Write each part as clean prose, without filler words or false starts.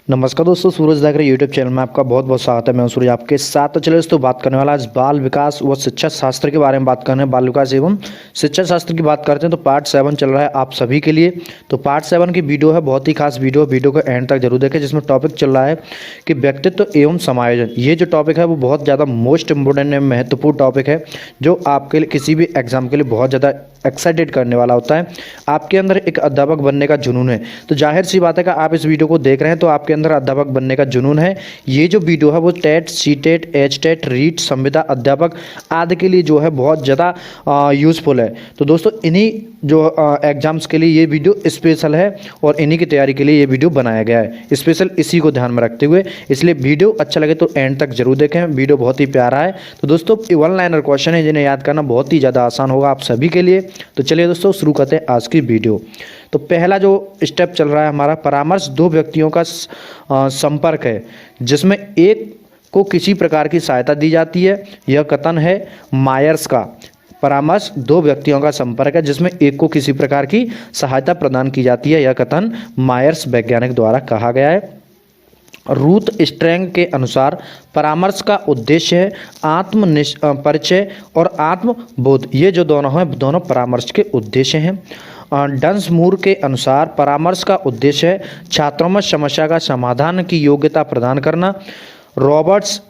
नमस्कार दोस्तों, सूरज दागरे YouTube channel में आपका बहुत बहुत स्वागत है। मैं हूं सूरज आपके साथ। तो चलिए दोस्तों, बात करने वाला आज बाल विकास व शिक्षा शास्त्र के बारे में बात करने। बाल विकास एवं शिक्षा शास्त्र की बात करते हैं तो पार्ट 7 चल रहा है आप सभी के लिए। तो पार्ट 7 की वीडियो है, बहुत ही खास वीडियो को एंड तक जरूर देखें, जिसमें टॉपिक चल रहा है कि व्यक्तित्व एवं समायोजन। ये जो टॉपिक है वो बहुत ज़्यादा मोस्ट इंपोर्टेंट है, महत्वपूर्ण टॉपिक है, जो आपके लिए किसी भी एग्जाम के लिए बहुत ज़्यादा एक्साइटेड करने वाला होता है। आपके अंदर एक अध्यापक बनने का जुनून है, तो जाहिर सी बात है कि आप इस वीडियो को देख रहे हैं तो आपके अंदर अध्यापक बनने का जुनून है। ये जो वीडियो है वो TET, C TET, H TET, REET, संविदा, अध्यापक आदि के लिए जो है बहुत ज़्यादा यूज़फुल है। तो दोस्तों, इन्हीं जो एग्जाम्स के लिए ये वीडियो स्पेशल है और इन्हीं की तैयारी के लिए ये वीडियो बनाया गया है, स्पेशल इसी को ध्यान में रखते हुए। इसलिए वीडियो अच्छा लगे तो एंड तक जरूर देखें, वीडियो बहुत ही प्यारा है। तो दोस्तों, वन लाइनर क्वेश्चन है जिन्हें याद करना बहुत ही ज़्यादा आसान होगा आप सभी के लिए। तो चलिए दोस्तों, शुरू करते हैं आज की वीडियो। तो पहला जो स्टेप चल रहा है हमारा, परामर्श दो व्यक्तियों का संपर्क है जिसमें एक को किसी प्रकार की सहायता दी जाती है। यह कथन है मायर्स का। परामर्श दो व्यक्तियों का संपर्क है जिसमें एक को किसी प्रकार की सहायता प्रदान की जाती है। यह कथन मायर्स वैज्ञानिक द्वारा कहा गया है। रूथ स्ट्रैंग के अनुसार परामर्श का उद्देश्य है आत्म परिचय और आत्मबोध। ये जो दोनों हैं, दोनों परामर्श के उद्देश्य हैं। डंसमूर के अनुसार परामर्श का उद्देश्य है छात्रों में समस्या का समाधान की योग्यता प्रदान करना। रॉबर्ट्स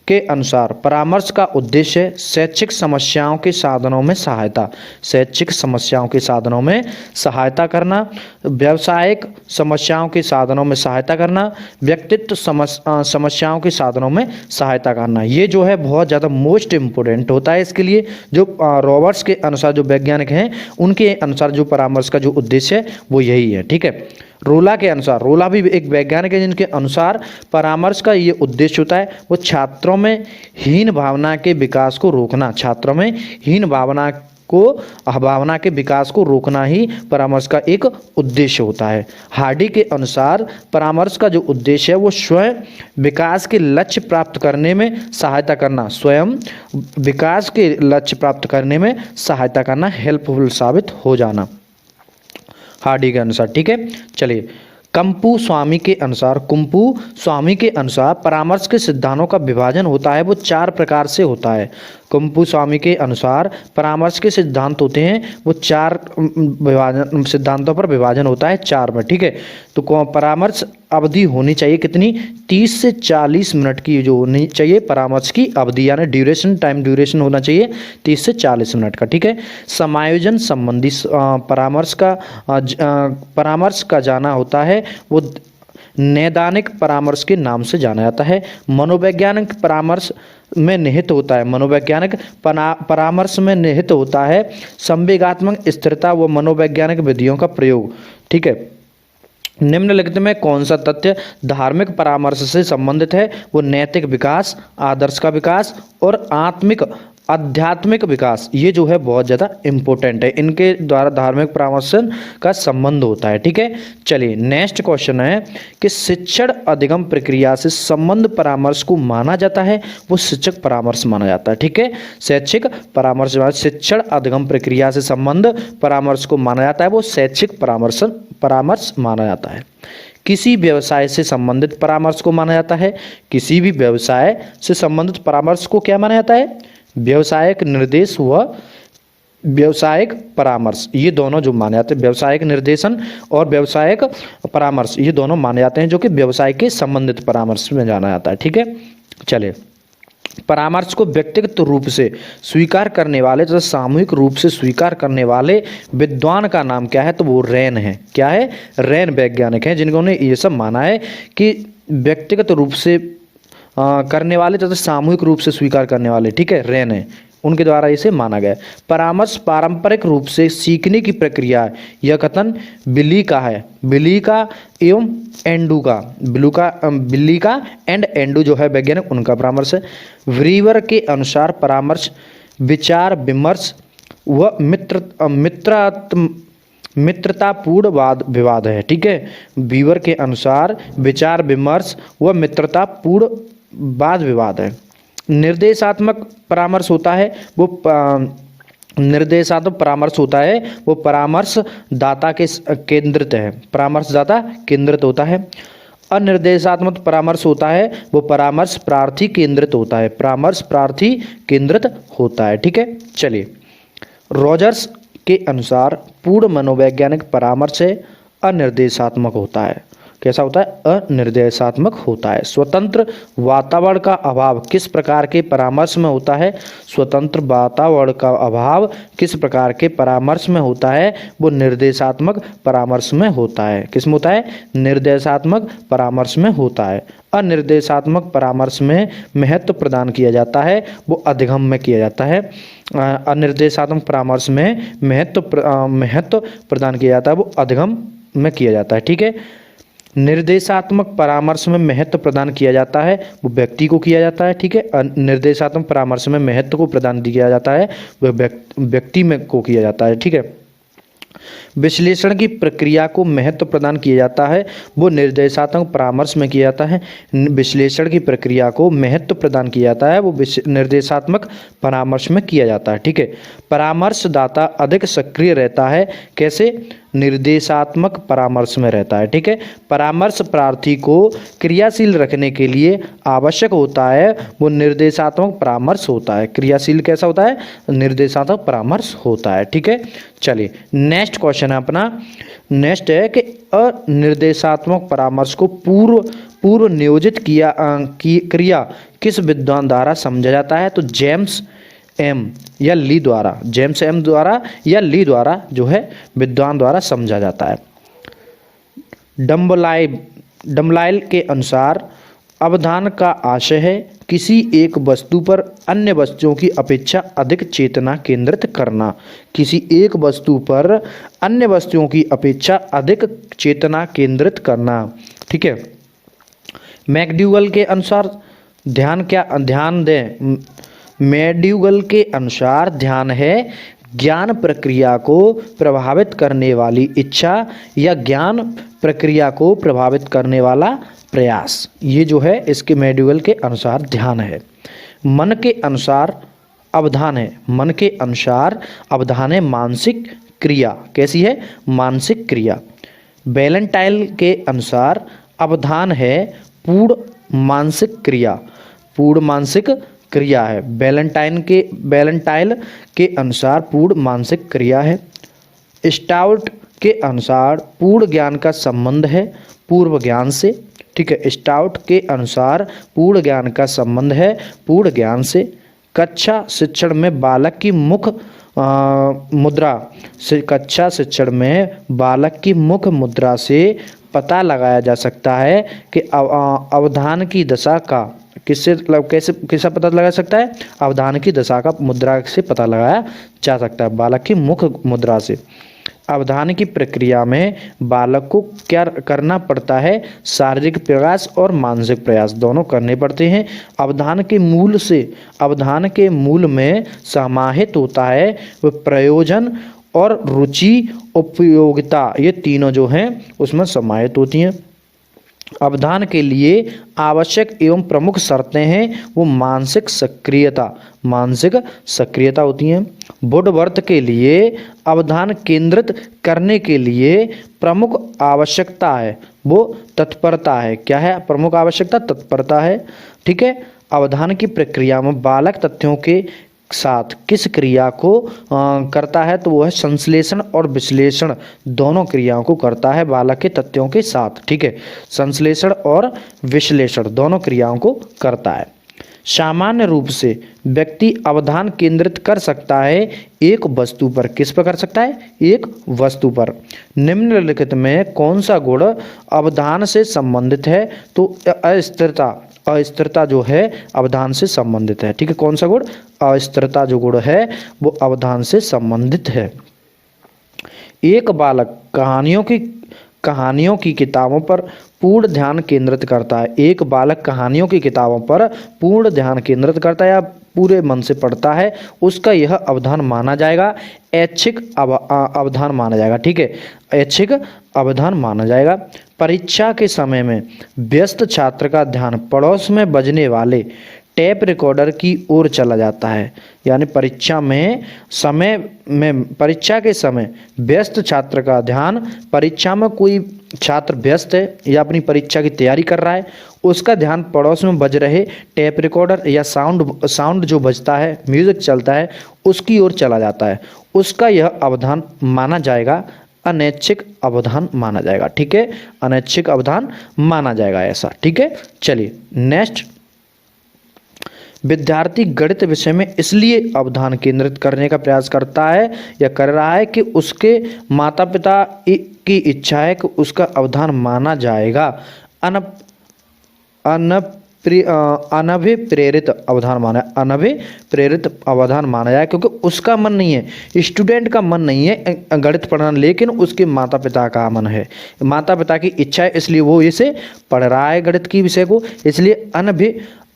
के अनुसार परामर्श का उद्देश्य है शैक्षिक समस्याओं के साधनों में सहायता, शैक्षिक समस्याओं के साधनों में सहायता करना, व्यावसायिक समस्याओं के साधनों में सहायता करना, व्यक्तित्व समस्याओं के साधनों में सहायता करना। ये जो है बहुत ज़्यादा मोस्ट इम्पोर्टेंट होता है इसके लिए। जो रॉबर्ट्स के अनुसार, जो वैज्ञानिक हैं, उनके अनुसार जो परामर्श का जो उद्देश्य है वो यही है। ठीक है। रोला के अनुसार, रोला भी एक वैज्ञानिक है जिनके अनुसार परामर्श का ये उद्देश्य होता है वो छात्रों में हीन भावना के विकास को रोकना, छात्रों में हीन भावना के विकास को रोकना ही परामर्श का एक उद्देश्य होता है। हार्डी के अनुसार परामर्श का जो उद्देश्य है वो स्वयं विकास के लक्ष्य प्राप्त करने में सहायता करना, स्वयं विकास के लक्ष्य प्राप्त करने में सहायता करना, हेल्पफुल साबित हो जाना, हार्डी के अनुसार। ठीक है। चलिए, कुंपू स्वामी के अनुसार परामर्श के सिद्धांतों का विभाजन होता है वो 4 प्रकार से होता है। कुंपू स्वामी के अनुसार परामर्श के सिद्धांत होते हैं वो 4 सिद्धांतों पर विभाजन होता है, 4 में। ठीक है। तो परामर्श अवधि होनी चाहिए कितनी, 30 से 40 मिनट की जो होनी चाहिए परामर्श की अवधि, यानी ड्यूरेशन, टाइम ड्यूरेशन होना चाहिए 30 से 40 मिनट का। ठीक है। समायोजन संबंधी परामर्श का जाना होता है वो नैदानिक परामर्श के नाम से जाना जाता है। मनोवैज्ञानिक परामर्श में निहित होता है, मनोवैज्ञानिक परामर्श में निहित होता है संवेगात्मक स्थिरता व मनोवैज्ञानिक विधियों का प्रयोग। ठीक है। निम्नलिखित में कौन सा तथ्य धार्मिक परामर्श से संबंधित है? वो नैतिक विकास, आदर्श का विकास और आध्यात्मिक विकास। ये जो है बहुत ज़्यादा इम्पोर्टेंट है, इनके द्वारा धार्मिक परामर्श का संबंध होता है। ठीक है। चलिए, नेक्स्ट क्वेश्चन है कि शिक्षण अधिगम प्रक्रिया से संबंध परामर्श को माना जाता है वो शिक्षक परामर्श माना जाता है। ठीक है। शैक्षिक परामर्श, शिक्षण अधिगम प्रक्रिया से संबंध परामर्श को माना जाता है वो शैक्षिक परामर्श माना जाता है। किसी व्यवसाय से संबंधित परामर्श को माना जाता है, किसी भी व्यवसाय से संबंधित परामर्श को क्या माना जाता है? व्यवसायिक निर्देश व व्यवसायिक परामर्श, ये दोनों जो माने जाते हैं, व्यवसायिक निर्देशन और व्यवसायिक परामर्श, ये दोनों माने जाते हैं जो कि व्यवसाय के संबंधित परामर्श में जाना जाता है। ठीक है। चलिए, परामर्श को व्यक्तिगत रूप से स्वीकार करने वाले तथा सामूहिक रूप से स्वीकार करने वाले विद्वान का नाम क्या है? तो वो रैन है। क्या है? रैन वैज्ञानिक हैं जिन्होंने ये सब माना है कि व्यक्तिगत रूप से करने वाले तथा सामूहिक रूप से स्वीकार करने वाले, ठीक है, रैन है, उनके द्वारा इसे माना गया। परामर्श पारंपरिक रूप से सीखने की प्रक्रिया है। यह कथन बिली का है, बिली का एवं एंडू का, बिल्ली का एंड एंडू जो है वैज्ञानिक, उनका परामर्श है। व्रीवर के अनुसार परामर्श विचार विमर्श व मित्रतापूर्ण वाद विवाद है। ठीक है। वीवर के अनुसार विचार विमर्श व मित्रतापूर्ण वाद विवाद है। निर्देशात्मक परामर्श होता है वो निर्देशात्मक परामर्श होता है वो परामर्शदाता के केंद्रित है, परामर्शदाता केंद्रित होता है। अनिर्देशात्मक परामर्श होता है वो परामर्श प्रार्थी केंद्रित होता है, परामर्श प्रार्थी केंद्रित होता है। ठीक है, चलिए रॉजर्स के अनुसार पूर्ण मनोवैज्ञानिक परामर्श अनिर्देशात्मक होता है। कैसा होता है? अनिर्देशात्मक होता है। स्वतंत्र वातावरण का अभाव किस प्रकार के परामर्श में होता है? स्वतंत्र वातावरण का अभाव किस प्रकार के परामर्श में होता है? वो निर्देशात्मक परामर्श में होता है। किस में होता है? निर्देशात्मक परामर्श में होता है। अनिर्देशात्मक परामर्श में महत्व प्रदान किया जाता है, वो अधिगम में किया जाता है। अनिर्देशात्मक परामर्श में महत्व प्रदान किया जाता है, वो अधिगम में किया जाता है। ठीक है, निर्देशात्मक परामर्श में महत्व प्रदान किया जाता है वो व्यक्ति को किया जाता है। ठीक है, निर्देशात्मक परामर्श में महत्व को प्रदान किया जाता है वह व्यक्ति में को किया जाता है। ठीक है, विश्लेषण की प्रक्रिया को महत्व प्रदान किया जाता है वो निर्देशात्मक परामर्श में किया जाता है। विश्लेषण की प्रक्रिया को महत्व प्रदान किया जाता है वो निर्देशात्मक परामर्श में किया जाता है। ठीक है, परामर्शदाता अधिक सक्रिय रहता है। कैसे? निर्देशात्मक परामर्श में रहता है। ठीक है, परामर्श प्रार्थी को क्रियाशील रखने के लिए आवश्यक होता है वो निर्देशात्मक परामर्श होता है। क्रियाशील कैसा होता है? निर्देशात्मक परामर्श होता है। ठीक है, चलिए नेक्स्ट क्वेश्चन है अपना। नेक्स्ट है कि अनिर्देशात्मक परामर्श को पूर्व नियोजित क्रिया किस विद्वान द्वारा समझा जाता है? तो जेम्स एम या ली द्वारा, जेम्स एम द्वारा या ली द्वारा जो है विद्वान द्वारा समझा जाता है। डम्बलाइल के अनुसार अवधान का आशय है किसी एक वस्तु पर अन्य वस्तुओं की अपेक्षा अधिक चेतना केंद्रित करना। किसी एक वस्तु पर अन्य वस्तुओं की अपेक्षा अधिक चेतना केंद्रित करना। ठीक है, मैकडूगल के अनुसार ध्यान दें। मैकडूगल के अनुसार ध्यान है ज्ञान प्रक्रिया को प्रभावित करने वाली इच्छा या ज्ञान प्रक्रिया को प्रभावित करने वाला प्रयास। ये जो है इसके मैकडूगल के अनुसार ध्यान है। मन के अनुसार अवधान है। मन के अनुसार अवधान है मानसिक क्रिया। कैसी है? मानसिक क्रिया। वैलेंटाइन के अनुसार अवधान है पूर्ण मानसिक क्रिया। पूर्ण मानसिक क्रिया है। वैलेंटाइन के अनुसार पूर्ण मानसिक क्रिया है। स्टाउट के अनुसार पूर्ण ज्ञान का संबंध है पूर्व ज्ञान से। ठीक है, स्टाउट के अनुसार पूर्ण ज्ञान का संबंध है पूर्ण ज्ञान से। कक्षा शिक्षण में बालक की मुख मुद्रा से कक्षा शिक्षण में बालक की मुख मुद्रा से पता लगाया जा सकता है कि अवधान की दशा का कैसा पता लगा सकता है? अवधान की दशा का मुद्रा से पता लगाया जा सकता है, बालक की मुख मुद्रा से। अवधान की प्रक्रिया में बालक को क्या करना पड़ता है? शारीरिक प्रयास और मानसिक प्रयास दोनों करने पड़ते हैं। अवधान के मूल में समाहित होता है वह प्रयोजन और रुचि उपयोगिता, ये तीनों जो हैं उसमें समाहित होती हैं। अवधान के लिए आवश्यक एवं प्रमुख शर्तें हैं वो मानसिक सक्रियता होती हैं। वुडवर्थ के लिए अवधान केंद्रित करने के लिए प्रमुख आवश्यकता है वो तत्परता है। क्या है प्रमुख आवश्यकता? तत्परता है। ठीक है, अवधान की प्रक्रिया में बालक तथ्यों के साथ किस क्रिया को करता है? तो वो है संश्लेषण और विश्लेषण दोनों क्रियाओं को करता है बालक के तथ्यों के साथ। ठीक है, संश्लेषण और विश्लेषण दोनों क्रियाओं को करता है। सामान्य रूप से व्यक्ति अवधान केंद्रित कर सकता है एक वस्तु पर। किस पर कर सकता है? एक वस्तु पर। निम्नलिखित में कौन सा गुण अवधान से संबंधित है? तो अस्थिरता जो है अवधान से संबंधित है। ठीक है, कौन सा गुण? अस्थिरता जो गुण है वो अवधान से संबंधित है। एक बालक कहानियों की किताबों पर पूर्ण ध्यान केंद्रित करता है। एक बालक कहानियों की किताबों पर पूर्ण ध्यान केंद्रित करता है या पूरे मन से पढ़ता है, उसका यह अवधान माना जाएगा ऐच्छिक अवधान माना जाएगा। ठीक है, ऐच्छिक अवधान माना जाएगा। परीक्षा के समय में व्यस्त छात्र का ध्यान पड़ोस में बजने वाले टेप रिकॉर्डर की ओर चला जाता है। यानी परीक्षा के समय व्यस्त छात्र का ध्यान परीक्षा में कोई छात्र व्यस्त है या अपनी परीक्षा की तैयारी कर रहा है, उसका ध्यान पड़ोस में बज रहे टेप रिकॉर्डर या साउंड जो बजता है, म्यूजिक चलता है, उसकी ओर चला जाता है, उसका यह अवधान माना जाएगा अनैच्छिक अवधान माना जाएगा। ठीक है, अनैच्छिक अवधान माना जाएगा ऐसा। ठीक है, चलिए नेक्स्ट, विद्यार्थी गणित विषय में इसलिए अवधान केंद्रित करने का प्रयास करता है या कर रहा है कि उसके माता पिता की इच्छा है कि उसका अवधान माना जाएगा अनभिप्रेरित अवधान माना, अनभिप्रेरित अवधान माना जाए, क्योंकि उसका मन नहीं है, स्टूडेंट का मन नहीं है गणित पढ़ना, लेकिन उसके माता पिता का मन है, माता पिता की इच्छा है, इसलिए वो इसे पढ़ रहा है गणित की विषय को, इसलिए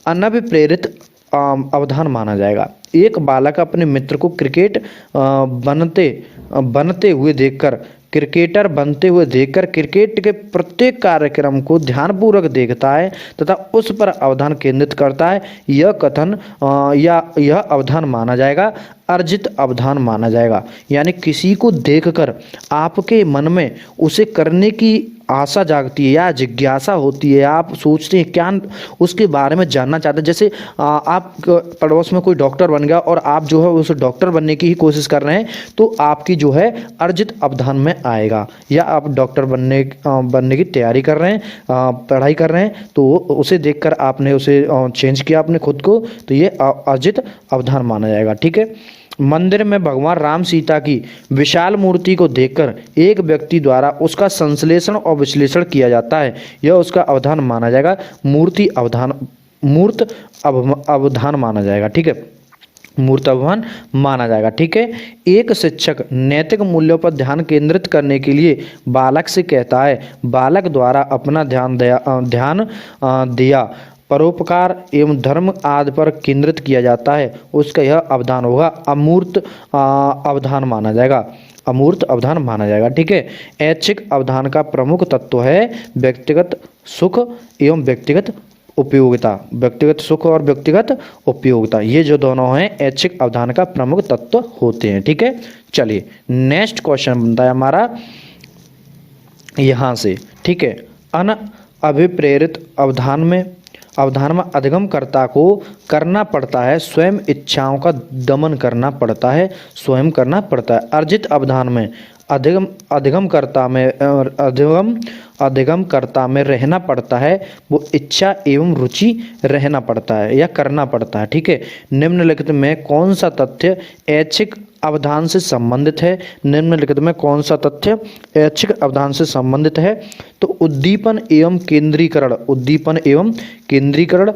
अनभिप्रेरित अवधान माना जाएगा। एक बालक अपने मित्र को बनते हुए देखकर क्रिकेट के प्रत्येक कार्यक्रम को ध्यानपूर्वक देखता है तथा उस पर अवधान केंद्रित करता है, यह अवधान माना जाएगा अर्जित अवधान माना जाएगा। यानी किसी को देखकर आपके मन में उसे करने की आशा जागती है या जिज्ञासा होती है, आप सोचते हैं क्या उसके बारे में जानना चाहते हैं। जैसे आप पड़ोस में कोई डॉक्टर बन गया और आप जो है उस डॉक्टर बनने की ही कोशिश कर रहे हैं, तो आपकी जो है अर्जित अवधान में आएगा, या आप डॉक्टर बनने की तैयारी कर रहे हैं, पढ़ाई कर रहे हैं, तो उसे देखकर आपने उसे चेंज किया अपने खुद को, तो ये अर्जित अवधान माना जाएगा। ठीक है, मंदिर में भगवान राम सीता की विशाल मूर्ति को देखकर एक व्यक्ति द्वारा उसका संश्लेषण और विश्लेषण किया जाता है, यह उसका अवधान माना जाएगा मूर्त अवधान माना जाएगा। ठीक है, मूर्त अवधान माना जाएगा। ठीक है, एक शिक्षक नैतिक मूल्यों पर ध्यान केंद्रित करने के लिए बालक से कहता है, बालक द्वारा अपना ध्यान दिया परोपकार एवं धर्म आदि पर केंद्रित किया जाता है, उसका यह अवधान होगा अमूर्त अवधान माना जाएगा, अमूर्त अवधान माना जाएगा। ठीक है, ऐच्छिक अवधान का प्रमुख तत्व है व्यक्तिगत सुख एवं व्यक्तिगत उपयोगिता, व्यक्तिगत सुख और व्यक्तिगत उपयोगिता, ये जो दोनों हैं ऐच्छिक अवधान का प्रमुख तत्व होते हैं। ठीक है, चलिए नेक्स्ट क्वेश्चन बनता है हमारा यहाँ से। ठीक है, अनअभिप्रेरित अवधान में अधिगमकर्ता को करना पड़ता है स्वयं इच्छाओं का दमन करना पड़ता है, स्वयं करना पड़ता है। अर्जित अवधान में अधिगमकर्ता में रहना पड़ता है, वो इच्छा एवं रुचि रहना पड़ता है या करना पड़ता है। ठीक है, निम्नलिखित में कौन सा तथ्य ऐच्छिक अवधान से संबंधित है? निम्नलिखित में कौन सा तथ्य ऐच्छिक अवधान से संबंधित है? तो उद्दीपन एवं केंद्रीकरण,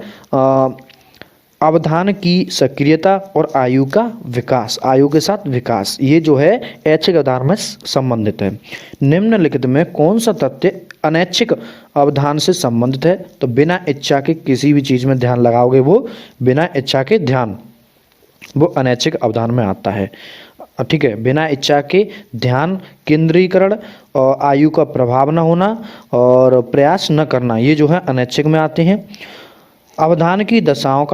अवधान की सक्रियता और आयु का विकास, आयु के साथ विकास, ये जो है ऐच्छिक अवधान में संबंधित है। निम्नलिखित में कौन सा तथ्य अनैच्छिक अवधान से संबंधित है? तो बिना इच्छा के किसी भी चीज़ में ध्यान लगाओगे, वो बिना इच्छा के ध्यान वो अनैच्छिक अवधान में आता है। ठीक है, बिना इच्छा के ध्यान केंद्रीकरण, आयु का प्रभाव न होना और प्रयास न करना, ये जो है अनैच्छिक में आते हैं। अवधान की दशाओं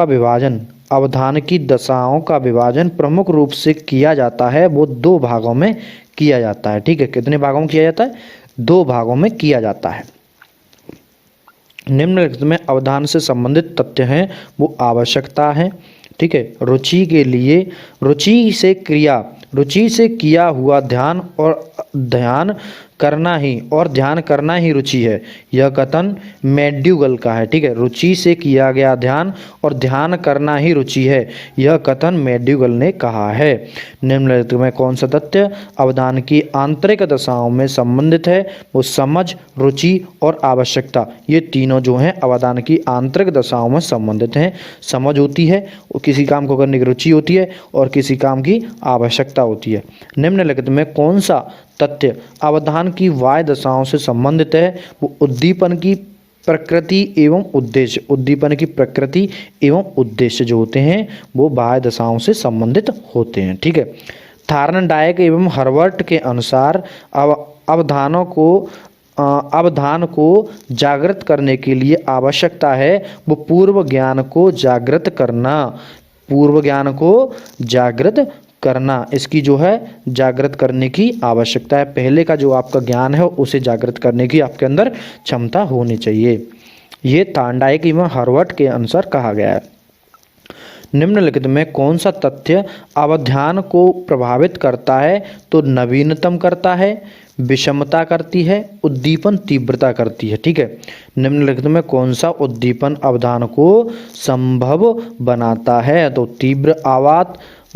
का विभाजन प्रमुख रूप से किया जाता है, वो 2 भागों में किया जाता है। ठीक है, कितने भागों में किया जाता है? 2 भागों में किया जाता है। निम्नलिखित में अवधान से संबंधित तथ्य हैं, वो आवश्यकता है। ठीक है, रुचि से किया हुआ ध्यान ध्यान करना ही रुचि है, यह कथन मैक्ड्यूगल का है। ठीक है, रुचि से किया गया ध्यान और ध्यान करना ही रुचि है, यह कथन मैक्ड्यूगल ने कहा है। निम्नलिखित में कौन सा तथ्य अवधान की आंतरिक दशाओं में संबंधित है? वो समझ, रुचि और आवश्यकता, ये तीनों जो हैं अवधान की आंतरिक दशाओं में संबंधित हैं। समझ होती है, किसी काम को करने की रुचि होती है, और किसी काम की आवश्यकता होती है। निम्नलिखित में कौन सा तथ्य अवधान की बाह्य दशाओं से संबंधित है? वो उद्दीपन की प्रकृति एवं उद्देश्य जो होते हैं वो बाह्य दशाओं से संबंधित होते हैं। ठीक है, थार्नडाइक एवं हर्बर्ट के अनुसार अवधान को जागृत करने के लिए आवश्यकता है वो पूर्व ज्ञान को जागृत करना, इसकी जो है जागृत करने की आवश्यकता है। पहले का जो आपका ज्ञान है उसे जागृत करने की आपके अंदर क्षमता होनी चाहिए। ये थार्नडाइक एवं हर्वर्ट के अनुसार कहा गया है। निम्नलिखित में कौन सा तथ्य अवधान को प्रभावित करता है? तो नवीनतम करता है, विषमता करती है, उद्दीपन तीव्रता करती है। ठीक है, निम्नलिखित में कौन सा उद्दीपन अवधान को संभव बनाता है? तो तीव्र आवाज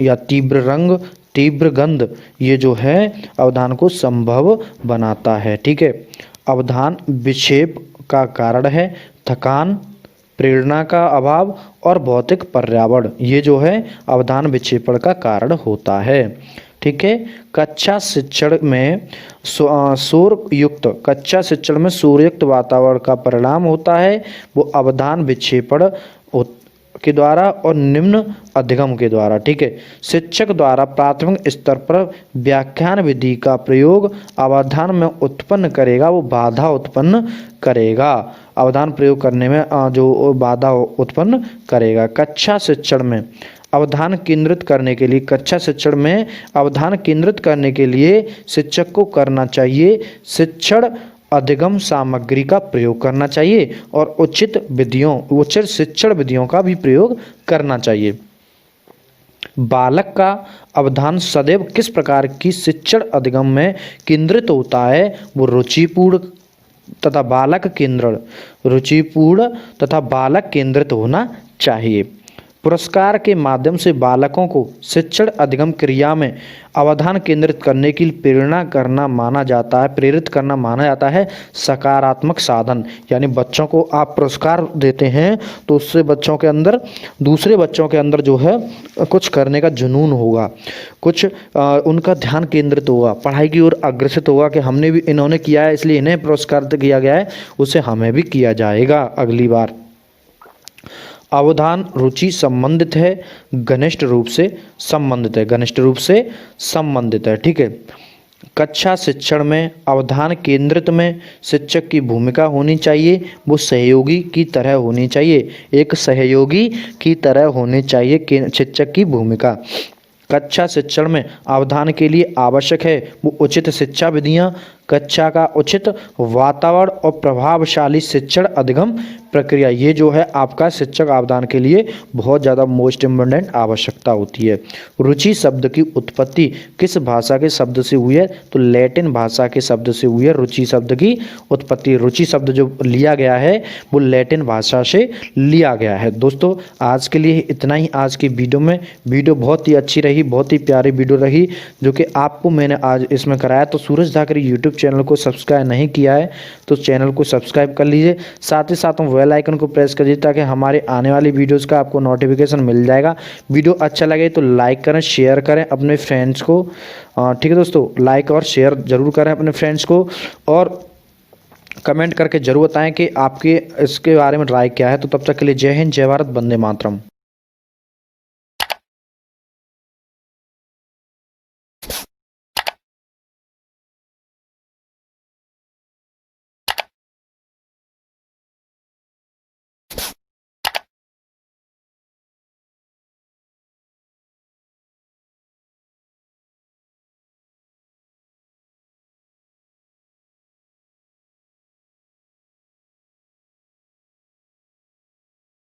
या तीव्र रंग, तीव्र गंध, ये जो है अवधान को संभव बनाता है। ठीक है, अवधान विक्षेप का कारण है थकान, प्रेरणा का अभाव और भौतिक पर्यावरण, ये जो है अवधान विक्षेपण का कारण होता है। ठीक है, कक्षा शिक्षण में शोरयुक्त वातावरण का परिणाम होता है वो अवधान विक्षेपण के द्वारा और निम्न अधिगम के द्वारा। ठीक है, शिक्षक द्वारा प्राथमिक स्तर पर व्याख्यान विधि का प्रयोग अवधान में उत्पन्न करेगा, वो बाधा उत्पन्न करेगा। अवधान प्रयोग करने में जो बाधा उत्पन्न करेगा। कक्षा शिक्षण में अवधान केंद्रित करने के लिए, कक्षा शिक्षण में अवधान केंद्रित करने के लिए शिक्षक को करना चाहिए शिक्षण अधिगम सामग्री का प्रयोग करना चाहिए और उचित शिक्षण विधियों का भी प्रयोग करना चाहिए। बालक का अवधान सदैव किस प्रकार की शिक्षण अधिगम में केंद्रित होता है? वो रुचिपूर्ण तथा बालक केंद्रित होना चाहिए। पुरस्कार के माध्यम से बालकों को शिक्षण अधिगम क्रिया में अवधान केंद्रित करने की प्रेरित करना माना जाता है सकारात्मक साधन। यानी बच्चों को आप पुरस्कार देते हैं तो उससे दूसरे बच्चों के अंदर जो है कुछ करने का जुनून होगा, कुछ उनका ध्यान केंद्रित होगा, पढ़ाई की ओर अग्रसित होगा कि इन्होंने किया है इसलिए इन्हें पुरस्कार किया गया है, उसे हमें भी किया जाएगा अगली बार। अवधान रुचि संबंधित है, घनिष्ठ रूप से संबंधित है। ठीक है, कक्षा शिक्षण में अवधान केंद्रित में शिक्षक की भूमिका होनी चाहिए, वो सहयोगी की तरह होनी चाहिए, एक सहयोगी की तरह होनी चाहिए शिक्षक की भूमिका। कक्षा शिक्षण में अवधान के लिए आवश्यक है वो उचित शिक्षा विधियाँ, कक्षा का उचित वातावरण और प्रभावशाली शिक्षण अधिगम प्रक्रिया, ये जो है आपका शिक्षक अवधान के लिए बहुत ज़्यादा मोस्ट इम्पोर्टेंट आवश्यकता होती है। रुचि शब्द की उत्पत्ति किस भाषा के शब्द से हुई है? तो लैटिन भाषा के शब्द से हुई है रुचि शब्द की उत्पत्ति। रुचि शब्द जो लिया गया है वो लैटिन भाषा से लिया गया है। दोस्तों आज के लिए इतना ही आज की वीडियो में। वीडियो बहुत ही अच्छी रही, बहुत ही प्यारी वीडियो रही जो कि आपको मैंने आज इसमें कराया। तो सूरज धाकरे यूट्यूब चैनल को सब्सक्राइब नहीं किया है तो चैनल को सब्सक्राइब कर लीजिए, साथ ही साथ बेल आइकन को प्रेस कर दीजिए ताकि हमारे आने वाली वीडियोस का आपको नोटिफिकेशन मिल जाएगा। वीडियो अच्छा लगे तो लाइक करें, शेयर करें अपने फ्रेंड्स को। ठीक है दोस्तों, लाइक और शेयर जरूर करें अपने फ्रेंड्स को और कमेंट करके जरूर बताएं कि आपके इसके बारे में राय क्या है। तो तब तक के लिए जय हिंद, जय भारत, वंदे मातरम।